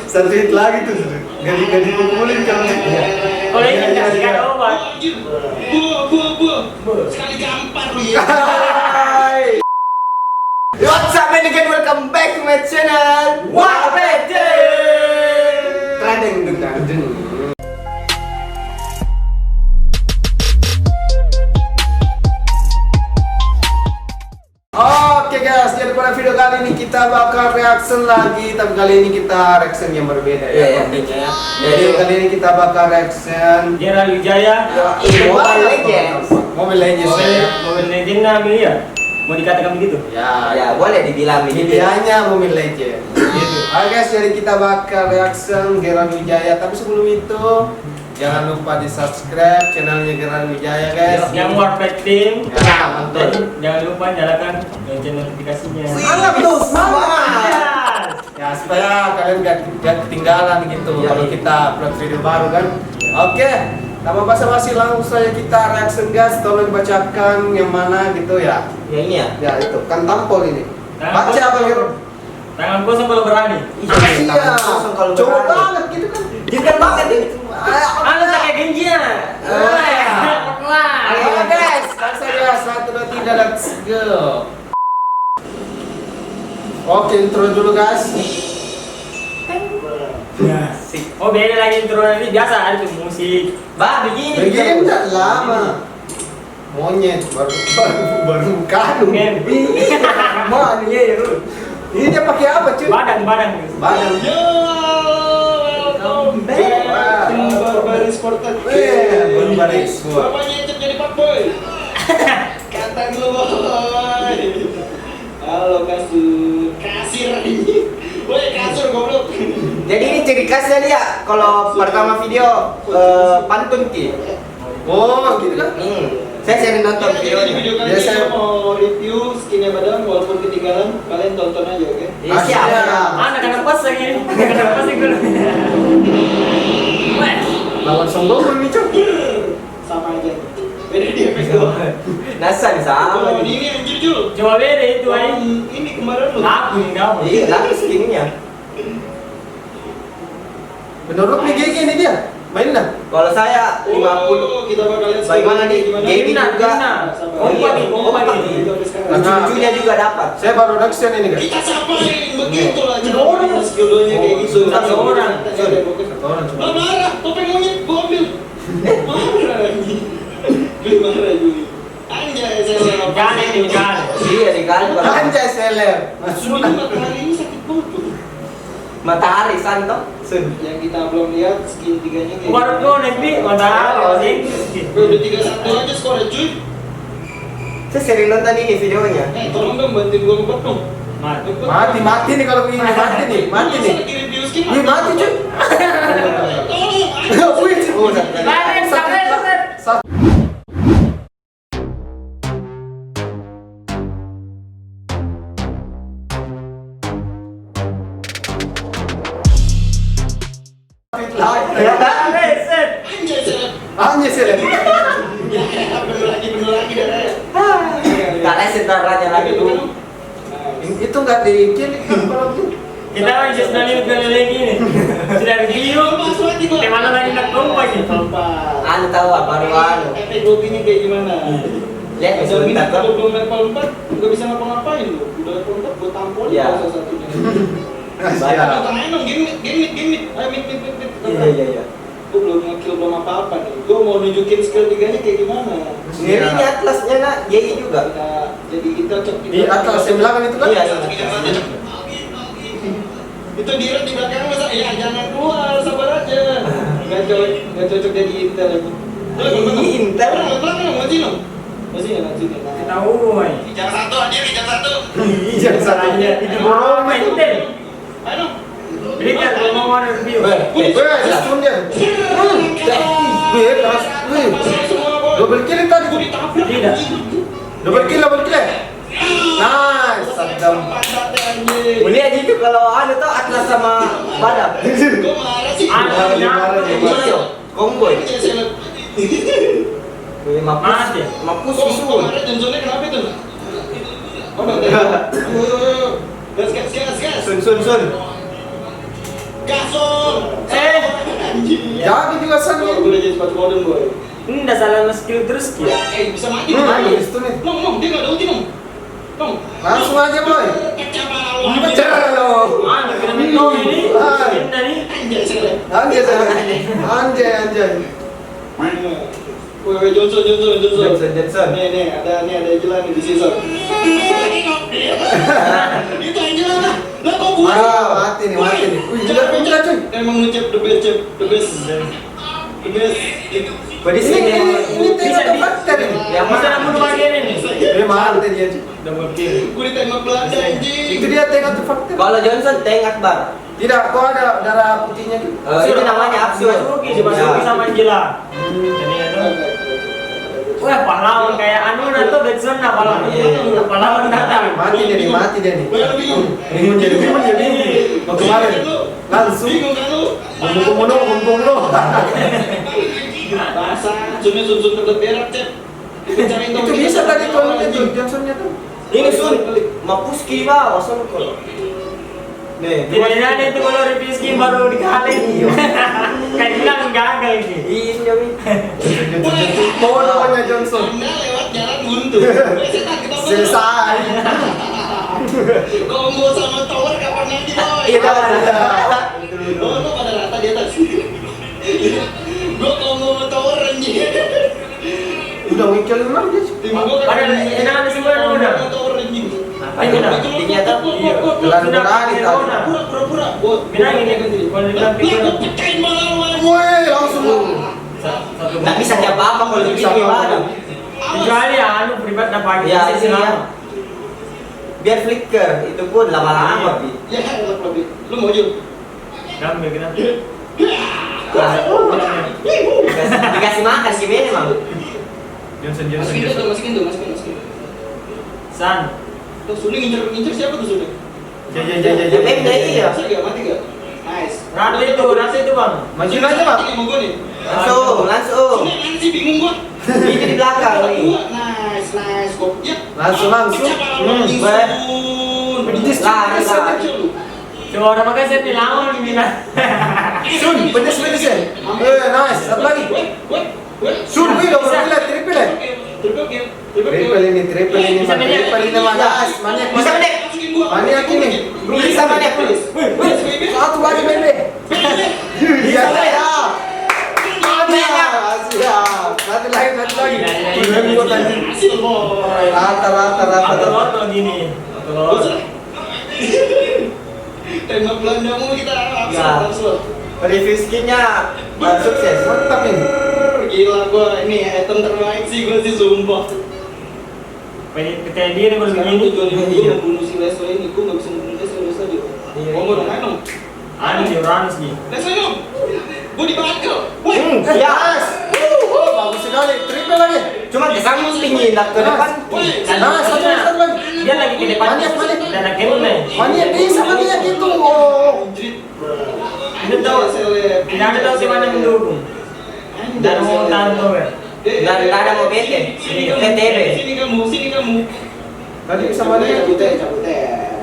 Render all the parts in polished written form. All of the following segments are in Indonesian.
Satu hit lagi tuh. Gak dikumpulin kan. Kalau ini kasihkan obat. Sekali gampar lu. What's up man again, welcome back to my channel WAPD. Trending dengan Oke guys, jadi pada video kali ini kita bakal reaction lagi, tapi kali ini kita reaction yang berbeda ya. Jadi kali ini kita bakal reaction Gerald Wijaya. Mobile Legends. Mobile Legends ya. Mobile Legends namanya ya. Mau dikatakan begitu? Ya, boleh dibilang begitu. Hanya Mobile Legends. Gitu. Oke guys, jadi kita bakal reaction Gerald Wijaya, tapi sebelum itu jangan lupa di subscribe channelnya Gerald Wijaya guys. Yang Warpath Team. Ya, mantap. Jangan lupa nyalakan lonceng notifikasinya. Semangat tuh, semangat. Ya supaya kalian gak ketinggalan gitu kalau kita upload video baru kan. Oke, tanpa basa-basi langsung saja kita reaction guys. Tolong dibacakan yang mana gitu ya. Ya ini ya? Ya itu kan tampol ini. Tangan Baca apa gitu? Tangan kosong kalau berani. Iya. Kosong kalau Coba berani. banget gitu kan. Jangan banget ini. Anu tak kayak genjinya. Ayo guys, langsung saja 1, 2, 3, let's go. Oke, intro dulu guys. Oh beda lagi intro ini biasa ada tuh musik. Bah, begini. Begini tak lama. Monyet baru kanu. Mana ya? Ini dia pakai apa cuy? Badan. Badan. Welcome back to Barbari Sported. Barbari Sport. Bapaknya itu jadi Pak Boy. Kata dulu boy. Halo kasir ini. Boy kasur goblok. Jadi ini ciri khasnya dia kalau pertama video pantun ki. Oh, gitu kan? Saya sering nonton Jadi videonya. video kali Biasa. ini saya mau review skinnya badan walaupun ketinggalan, kalian tonton aja oke? Iya, siap. Mana kena pas lagi ini? Kena pas dulu. Lawan sombong ini cuy. Sama aja. Beda dia doang. Nasan sama. Oh, ini anjir Jul. Coba beda itu aja. Ini kemarin lu. Aku ini kamu. Iya, lagi skinnya. Menurut nih GG ini dia. Main dah. Kalau saya 50. Oh, kita bakal lihat Bagaimana nih? Gaming juga. Kompak nih. Lucu-lucunya juga dapat. Saya baru reaction ini guys. Kita sapain begitu lah cara skill nya kayak gitu. Satu orang. Satu orang cuma. Marah, topeng monyet gua ambil. Marah anjing. Gue marah Juli. Anjay saya. Jangan ini jangan. Iya, dikali kalau Anjay seleb. Sudah matahari ini sakit banget tuh. matahari santo. Yang kita belum lihat skin 3-nya kayak Baru gimana. tuh nanti matahari sih. Udah 3-1 aja skornya cuy. Saya sering nonton ini videonya. Tolong dong bantuin gua ngebet dong. Mati nih kalau begini, mati nih. Wih, mati cuy. Tolong. Wih, udah. Lari, Satu. Anjay seleb. Bener lagi darahnya. Karena setaranya lagi dulu. Itu nggak dikiri kan kalau itu. Kita lagi sedang lagi ini. Sudah review. Mana lagi nak kompak ini? Anu tahu apa baru anu. Efek gopinya kayak gimana? Lihat sebentar Kalau tuh. belum level 4 nggak bisa ngapa-ngapain lu. Udah level 4 gua tampol Iya. salah satunya. Siap. Tengah dong, gimit. Ayo mit. Iya. Gua belum nge-kill belum apa-apa nih. Gua mau nunjukin skill 3-nya kayak gimana. Ini atlasnya nak, JI juga. Jadi kita cok Di atas yang belakang itu kan? Iya. Itu direct di belakang masa ya jangan keluar sabar aja. Nggak cocok jadi intel ya. Intel. Belakang masih no. Masih ya lanjut ya. Tahu, boy. Jam 1 aja jam 1. Iya, satu aja. Itu mau main Intel. Ayo. Jadi kan kalau mau mau review. Wih, sistem dia. Wih, keras. Wih, double kill tadi. Tidak. Double kill. Nice, sadam. Boleh aja itu kalau anu tuh atlas sama badak. Gua marah sih. Iya, combo. Wih, Mas ya? mampus Kok isu. kemarin Johnsonnya kenapa itu? Oh, gas. Sun. Kasur. Anjing. Jago juga San Gue ini. udah jadi sepatu modern boy. Enggak salah skill terus ya. Bisa mati. Bagus tuh nih. Nom, dia nggak ada ulti nom. Nom. Langsung aja boy. Pecah malu. Pecah lo. Kena Miko ini. Pindah nih. Anjay sekali. Anjay. Woi, Johnson. Johnson. Nih, ada Angela nih di sini. Itu Angela lah. Lah kok gua? Mati nih. Wih, jelas cuy. Emang lu the best. Berarti sini Ini tengok ke fakta nih. Yang bisa namun bagian ini. Dia mati dia. Double kill. Gue ditembak Belanda anjing. Itu dia tengok ke fakta. kalau Johnson Tank Akbar. Tidak, kok ada darah putihnya gitu. Itu namanya Absul. Dimasuki sama Angela. Jadi ada. Wah, pahlawan kayak anu atau Betson pahlawan. Pahlawan datang. Mati dia nih. Gue bingung. Bingung jadi. Mau kemarin langsung Bingung kan lu? bumbung lo. Bahasa sun terberak cep. Itu bisa tadi tuh Johnsonnya tuh. Ini Sun, Mapuski ba, wasal ko. Nih, Tidak ada itu kalau review skin baru dikali. Kayak bilang gagal ini. Iya, Jomi. Mau namanya Johnson. Anda lewat jalan buntu. Selesai. Combo sama tower kapan nanti boy? Iya, kan. Oh, lu pada rata di atas. Gua combo sama tower anjing. Udah wikil memang dia. Tim gua kan. Ada enak ada semua udah. Tower anjing. Apa ini? Tinggi atau? Gelar berani tadi. Pura-pura. Bilang ini kalau dibilang pikir. Pecahin malah lu anjing. Woi, langsung. Nggak bisa kayak apa kalau begini gimana? Kecuali anu pribadi dapat Ya, ini ya. Biar flicker, itu pun lama-lama, Bi. Ya, lebih. Lu mau jul? Gambar kenapa? Dikasih makan sih ini emang. Masukin tuh. San. Tuh Suni ngincer siapa tuh Suni? Iya. Masa gak mati gak? Nice. Rata itu bang. Maju aja, Bang. Mau gue nih. Langsung. Suni mana sih bingung gua. Itu di belakang nih. Nice. Kok ya? Langsung. Coba orang makan saya bilang ini lah. Sun, pedes ya. Nice. Satu lagi. Sun, wih, udah berapa triple ya? Triple ini manas. Bisa Mendek. Maniak ini. Bisa Mendek. Satu lagi Mende. Iya saya. Siap. Satu lagi. Rata. Gini. Tembak Belanda mulu kita langsung. Review skinnya sukses. Mantap ini. Gila gua ini item terbaik sih gua sih sumpah. Percaya diri kalau Sekarang begini. tujuan gua membunuh si Leslie ini, gua nggak bisa membunuh Leslie aja. Iya, Gua mau main dong. Anu sih Uranus nih. Leslie dong. Gua dibakar. Woi. Yes. Bagus sekali. Triple lagi. Cuma kamu tinggi ke depan. Nah, satu lagi. Dia lagi ke depan. Maniak. Dan akhirnya. Maniak bisa maniak gitu. Ini tahu. Tidak ada tahu di mana mendukung. Dan mau tahu ya. Nggak ada mau bete. TTB. Sini kamu. Tadi bisa maniak. Cabut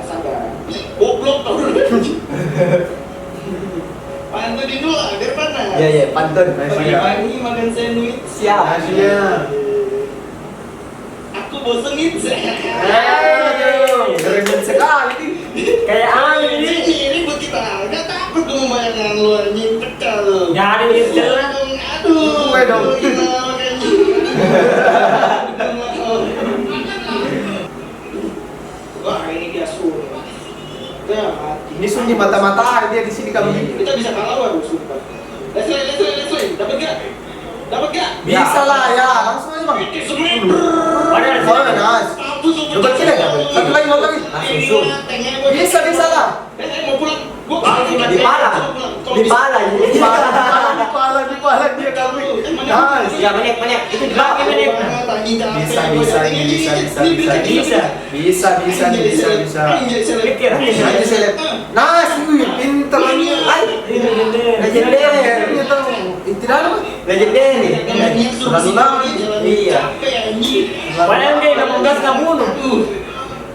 sabar. Goblok tau. Pantunin dulu lah, biar panas. Iya, pantun. Pagi-pagi makan sandwich. Siap. Asyik. Aku bosen nih. Keren sekali. Kayak anu ini. Ini buat kita. Gak takut gue membayangkan lu anjing pecah lu. Jadi gitu lah. Aduh. Gue dong. Gimana makanya. Wah ini dia Sun. Udah mati. Ini Sun di mata-mata dia di sini kamu. Kita bisa kalah waduh sumpah. Leslie. Dapat gak? Bisa lah ya. Langsung aja bang. Padahal Nice. Coba kira ya. Satu lagi. Langsung. Bisa lah. Mau pulang. Di pala dia kamu. Nice. Ya banyak itu juga Bisa. pikir. Nanti seleb. Nice, pintar ini. Tidak ada. legendary. Sudah. Iya. Padahal dia udah mau gas nggak bunuh.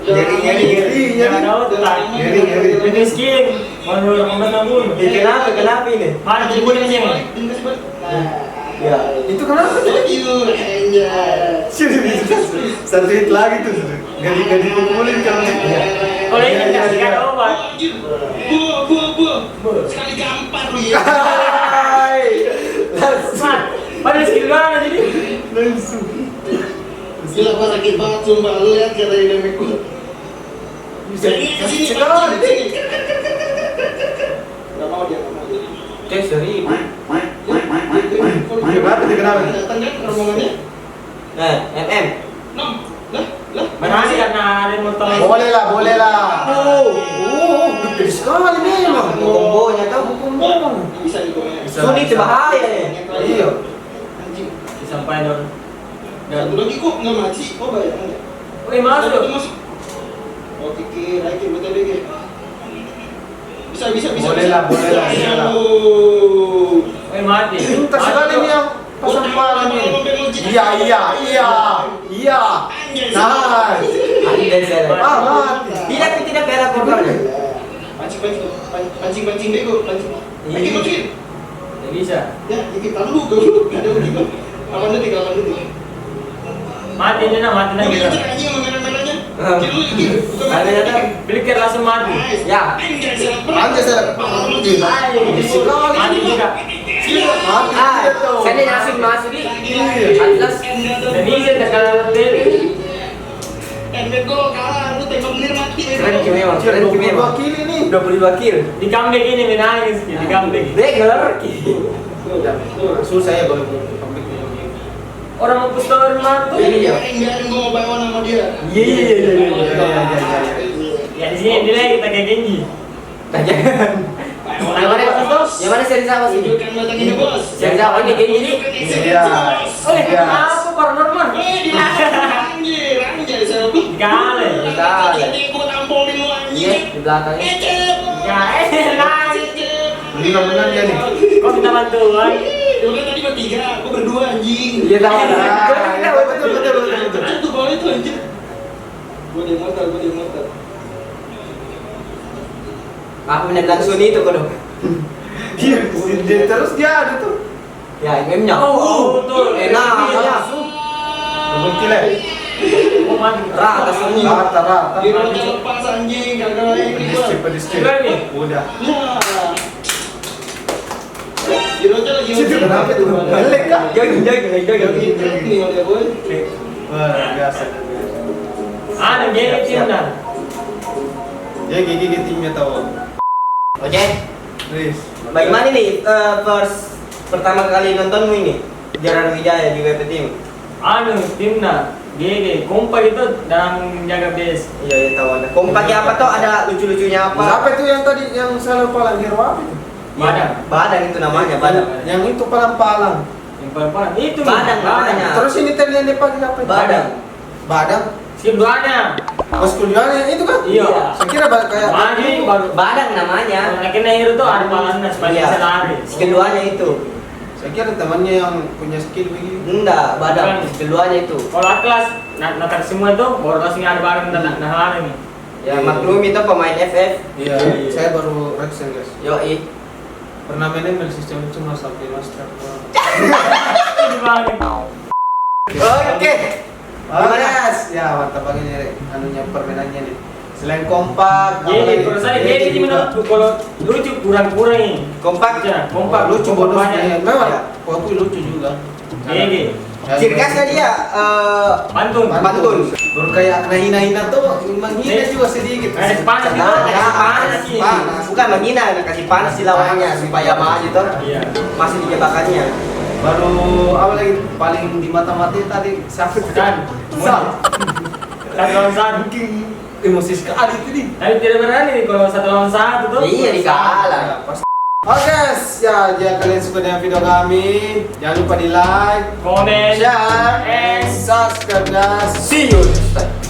Ngeri. Jangan otak. Ngeri. Miskin. Baru 18 Kenapa ini? Mana jebulnya? Ya. Itu kenapa? Thank you, hanya. Satu hit lagi tuh. Gak dipukulin kalau Kalau ini kasih obat. Bu. Sekali gampar lu ya. Mat, pada skill mana jadi? Langsung. Gila gua sakit banget sumpah, lu lihat kata dynamic gua. Sini. Gak mau dia. Cek seribu. Kenapa? Datang kan rombongannya? Nah, MM. Lah. Mana sih karena ada motor? Boleh lah. Gede sekali memang. Kombonya tuh. Bisa digoreng. Suni itu bahaya ya. Iya. Anjing. Sampai dong. Satu lagi kok nggak mati? Oh bayar. Oke, masuk. Oke, kira betul lagi. Bisa. Boleh lah. Oke, mati. Pintar sekali nih yang pasang palang ini. Iya. Nah. Anjay saya. Mati. Tidak kayak korban. Pancing bego, pancing. Masukin. Tidak bisa. Ya, dikit dulu, gak ada uji kok. 8 detik. Mati dia mati lagi. Ini anjing sama merah-merahnya. Kiri. Beliker langsung mati. Ya. Anjay saya. Mati juga. Saya langsung masuk di Atlas. Dan ini saya tekan hotel. Bego kalah, lu tembak bener mati. Keren memang. 22 kili nih. 22 kill. Di comeback ini menangis, di comeback. Beger. Susah ya kalau Orang mau push tower mantu. Iya. Biarin gua mau bawa nama dia. Iya. Ya di sini nilai kita kayak Genji. Yang mana seri sama sih? Tunjukkan batang ini bos. Seri sama ini kayak gini. Iya. Oh, apa paranormal? Anjir, selfie. Dikale. Jadi gua tampolin lu anjing. Iya, di belakangnya. Nangis. Benar-benar ya nih. Kok minta bantuan? Lu kan tadi bertiga, gua berdua anjing. Iya tahu. Betul. Itu kalau itu anjir. Gua di motor. Aku menendang Suni itu kalau. Dia terus dia ada tuh. Ya, MM-nya. Betul. Enak. Double kill ya. Oh, mati. Rata Suni. Rata. Di roda lepas anjing, gara-gara ini gua. Pedistri. Udah. Ya. Di roda lagi. Kenapa tuh? Balik kah? Jogging. Nih udah boy. Wah, biasa. Ada game tim dan. Ya gigi timnya tahu. Oke. Riz. Bagaimana nih first pertama kali nontonmu ini? Jaran Wijaya di WP Team. Timna GG kompak itu dalam menjaga base. Iya, tahu ada. Kompaknya apa tuh? Ada lucu-lucunya apa? Siapa itu yang tadi yang selalu palang hero apa itu? Badang itu namanya, Badang. Yang itu palang-palang. Yang paling itu Badang namanya. Terus ini tadi yang dipakai apa? itu? Badang. Skim duanya. Bos kuliahnya itu kan? Iya. Saya kira kayak Maju baru. Badang namanya. Akhirnya hero tuh ada palangnya supaya Iya. bisa lari. Keduanya itu. saya kira temannya yang punya skill begini. Enggak, Badang. Bukan. Keduanya itu. Kalau kelas natar semua itu baru langsung ada bareng dan lari nih. Ya maklum itu pemain FF. Iya. Saya baru Rexen guys. Yoi. Pernah main ML sistem cuma sampai master. Ini banget. Oke. Mas, ya mantap banget nih anunya permainannya nih. Selain kompak, Jadi kalau saya GG ini menurutku kalau lucu kurang-kurang nih. Kompak. Ya, kompak lucu bonusnya. banyak. Memang waktu lucu juga. GG. Ciri khasnya dia Pantun. pantun. Baru kayak hina-hina tuh menghina juga sedikit. Kasih panas gitu. Kasih panas sih. Panas. Bukan menghina, kasih panas di lawannya supaya maju tuh. Iya. Masih di jebakannya. Baru apa lagi paling di mata-mata tadi siapa itu? Dan. Satu lawan satu. Mungkin emosi sekali itu nih. Tapi tidak berani nih kalau satu lawan satu tuh. Iya dikalah. Oke guys, ya jika kalian suka dengan video kami, jangan lupa di like, Komen. share, And subscribe guys. See you next time.